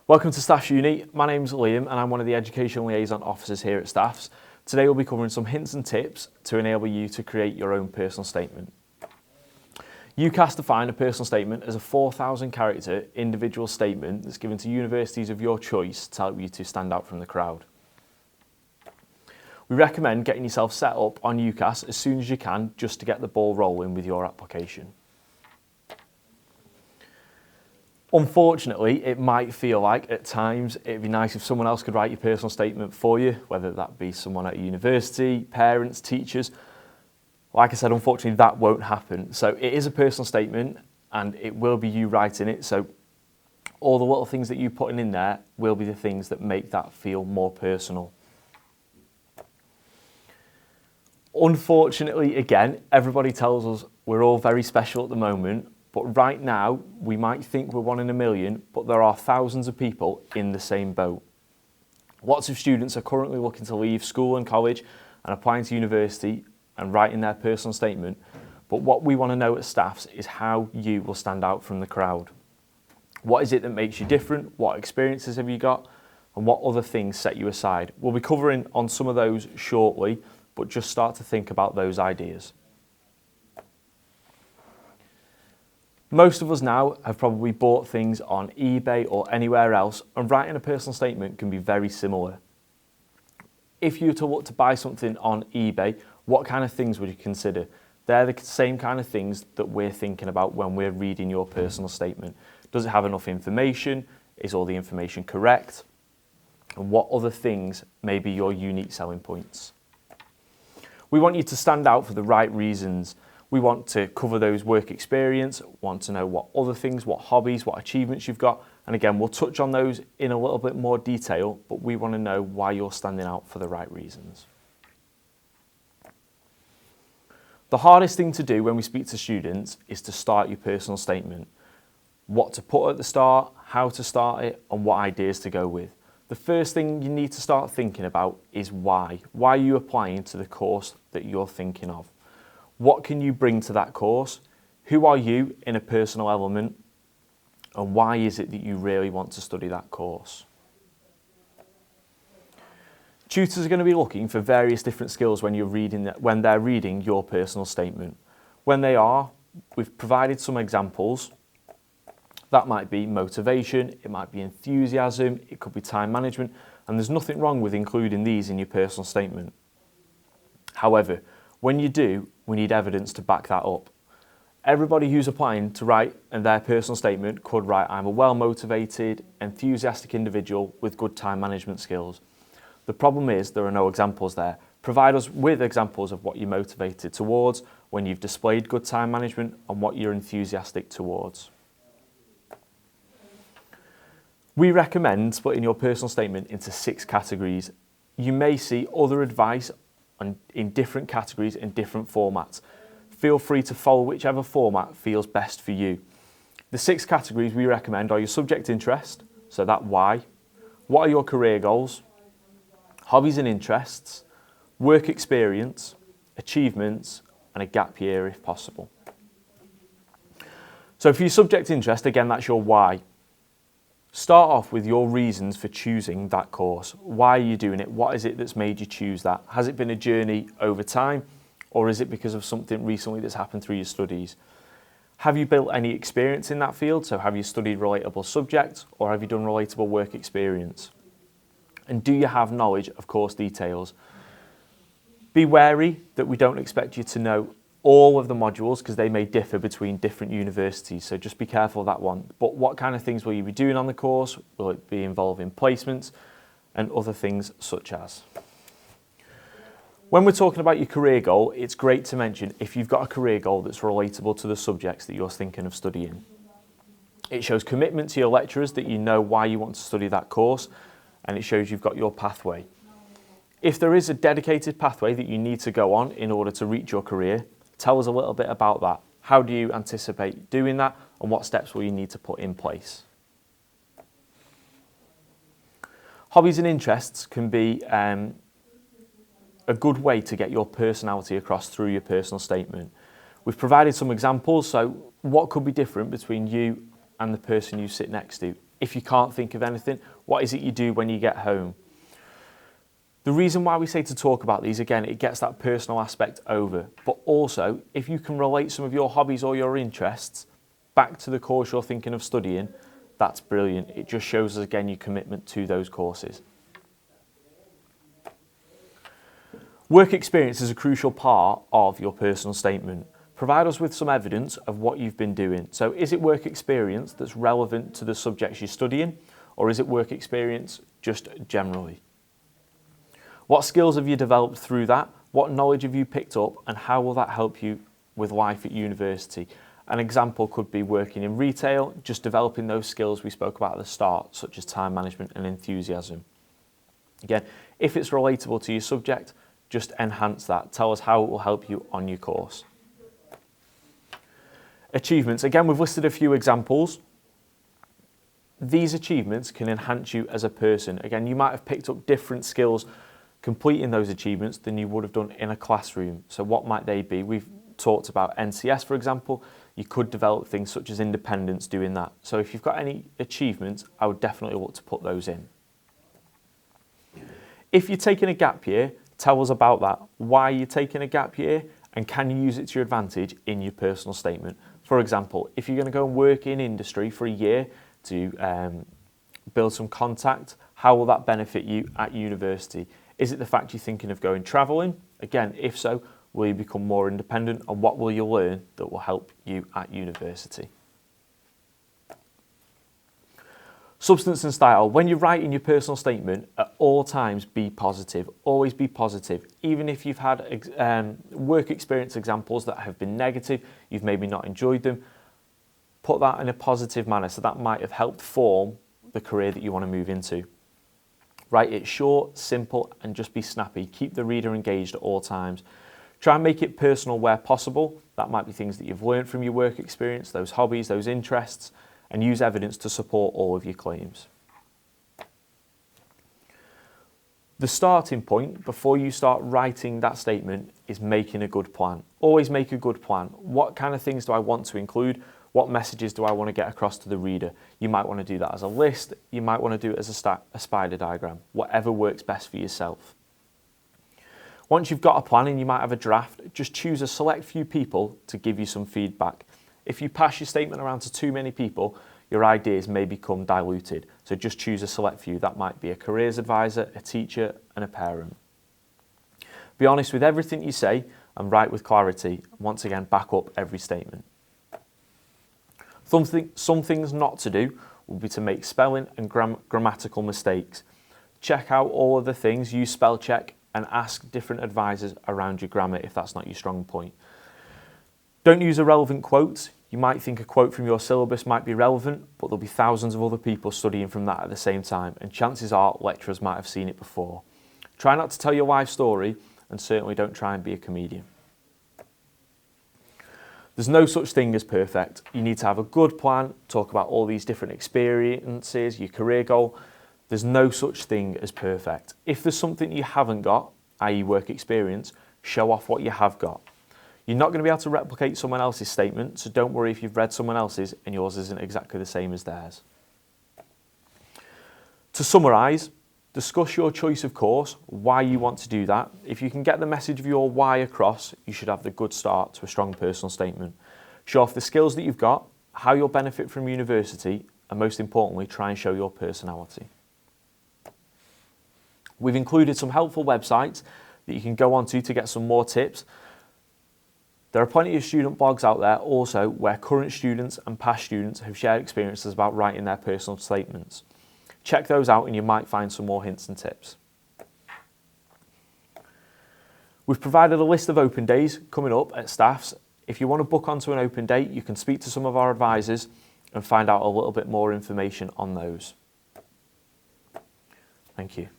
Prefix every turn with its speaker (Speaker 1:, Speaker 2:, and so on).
Speaker 1: Welcome to Staffs Uni. My name's Liam and I'm one of the Education Liaison Officers here at Staffs. Today we'll be covering some hints and tips to enable you to create your own personal statement. UCAS define a personal statement as a 4,000 character individual statement that's given to universities of your choice to help you to stand out from the crowd. We recommend getting yourself set up on UCAS as soon as you can just to get the ball rolling with your application. Unfortunately, it might feel like at times it'd be nice if someone else could write your personal statement for you, whether that be someone at a university, parents, teachers. Like I said, unfortunately that won't happen. So it is a personal statement and it will be you writing it. So all the little things that you put in there will be the things that make that feel more personal. Unfortunately, again, everybody tells us we're all very special at the moment. But right now, we might think we're one in a million, but there are thousands of people in the same boat. Lots of students are currently looking to leave school and college and applying to university and writing their personal statement. But what we want to know at Staffs is how you will stand out from the crowd. What is it that makes you different? What experiences have you got? And what other things set you aside? We'll be covering on some of those shortly, but just start to think about those ideas. Most of us now have probably bought things on eBay or anywhere else, and writing a personal statement can be very similar. If you were to look to buy something on eBay, what kind of things would you consider? They're the same kind of things that we're thinking about when we're reading your personal statement. Does it have enough information? Is all the information correct? And what other things may be your unique selling points? We want you to stand out for the right reasons. We want to cover those work experience, want to know what other things, what hobbies, what achievements you've got. And again, we'll touch on those in a little bit more detail, but we want to know why you're standing out for the right reasons. The hardest thing to do when we speak to students is to start your personal statement. What to put at the start, how to start it, and what ideas to go with. The first thing you need to start thinking about is why. Why are you applying to the course that you're thinking of? What can you bring to that course? Who are you in a personal element? And why is it that you really want to study that course? Tutors are going to be looking for various different skills when they're reading your personal statement. When they are, we've provided some examples. That might be motivation, it might be enthusiasm, it could be time management, and there's nothing wrong with including these in your personal statement. However, when you do, we need evidence to back that up. Everybody who's applying to write their personal statement could write, I'm a well-motivated, enthusiastic individual with good time management skills. The problem is there are no examples there. Provide us with examples of what you're motivated towards, when you've displayed good time management, and what you're enthusiastic towards. We recommend splitting your personal statement into 6 categories. You may see other advice in different categories and different formats. Feel free to follow whichever format feels best for you. The 6 categories we recommend are your subject interest, so that why. What are your career goals? Hobbies and interests, work experience, achievements, and a gap year if possible. So for your subject interest, again, that's your why. Start off with your reasons for choosing that course. Why are you doing it? What is it that's made you choose that? Has it been a journey over time, or is it because of something recently that's happened through your studies? Have you built any experience in that field? So have you studied relatable subjects, or have you done relatable work experience? And do you have knowledge of course details? Be wary that we don't expect you to know all of the modules because they may differ between different universities, so just be careful of that one. But what kind of things will you be doing on the course? Will it be involving placements and other things such as? When we're talking about your career goal, it's great to mention if you've got a career goal that's relatable to the subjects that you're thinking of studying. It shows commitment to your lecturers that you know why you want to study that course, and it shows you've got your pathway. If there is a dedicated pathway that you need to go on in order to reach your career, tell us a little bit about that. How do you anticipate doing that, and what steps will you need to put in place? Hobbies and interests can be a good way to get your personality across through your personal statement. We've provided some examples, so what could be different between you and the person you sit next to? If you can't think of anything, what is it you do when you get home? The reason why we say to talk about these, again, it gets that personal aspect over. But also, if you can relate some of your hobbies or your interests back to the course you're thinking of studying, that's brilliant. It just shows us, again, your commitment to those courses. Work experience is a crucial part of your personal statement. Provide us with some evidence of what you've been doing. So is it work experience that's relevant to the subjects you're studying, or is it work experience just generally? What skills have you developed through that? What knowledge have you picked up, and how will that help you with life at university? An example could be working in retail, just developing those skills we spoke about at the start, such as time management and enthusiasm. Again, if it's relatable to your subject, just enhance that. Tell us how it will help you on your course. Achievements. Again, we've listed a few examples. These achievements can enhance you as a person. Again, you might have picked up different skills completing those achievements than you would have done in a classroom. So what might they be? We've talked about NCS, for example. You could develop things such as independence doing that. So if you've got any achievements, I would definitely want to put those in. If you're taking a gap year, tell us about that. Why are you taking a gap year, and can you use it to your advantage in your personal statement? For example, if you're going to go and work in industry for a year to build some contact, how will that benefit you at university? Is it the fact you're thinking of going travelling? Again, if so, will you become more independent, and what will you learn that will help you at university? Substance and style. When you're writing your personal statement, at all times be positive. Always be positive. Even if you've had work experience examples that have been negative, you've maybe not enjoyed them, put that in a positive manner, so that might have helped form the career that you want to move into. Write it short, simple, and just be snappy. Keep the reader engaged at all times. Try and make it personal where possible. That might be things that you've learned from your work experience, those hobbies, those interests, and use evidence to support all of your claims. The starting point before you start writing that statement is making a good plan. Always make a good plan. What kind of things do I want to include? What messages do I want to get across to the reader? You might want to do that as a list. You might want to do it as a spider diagram, whatever works best for yourself. Once you've got a plan and you might have a draft, just choose a select few people to give you some feedback. If you pass your statement around to too many people, your ideas may become diluted. So just choose a select few. That might be a careers advisor, a teacher, and a parent. Be honest with everything you say and write with clarity. Once again, back up every statement. Some things not to do would be to make spelling and grammatical mistakes. Check out all of the things, use spell check, and ask different advisors around your grammar if that's not your strong point. Don't use irrelevant quotes. You might think a quote from your syllabus might be relevant, but there'll be thousands of other people studying from that at the same time, and chances are lecturers might have seen it before. Try not to tell your life story, and certainly don't try and be a comedian. There's no such thing as perfect. You need to have a good plan, talk about all these different experiences, your career goal. There's no such thing as perfect. If there's something you haven't got, i.e. work experience, show off what you have got. You're not going to be able to replicate someone else's statement, so don't worry if you've read someone else's and yours isn't exactly the same as theirs. To summarise, discuss your choice of course, why you want to do that. If you can get the message of your why across, you should have the good start to a strong personal statement. Show off the skills that you've got, how you'll benefit from university, and most importantly, try and show your personality. We've included some helpful websites that you can go onto to get some more tips. There are plenty of student blogs out there also where current students and past students have shared experiences about writing their personal statements. Check those out and you might find some more hints and tips. We've provided a list of open days coming up at Staffs. If you want to book onto an open day, you can speak to some of our advisors and find out a little bit more information on those. Thank you.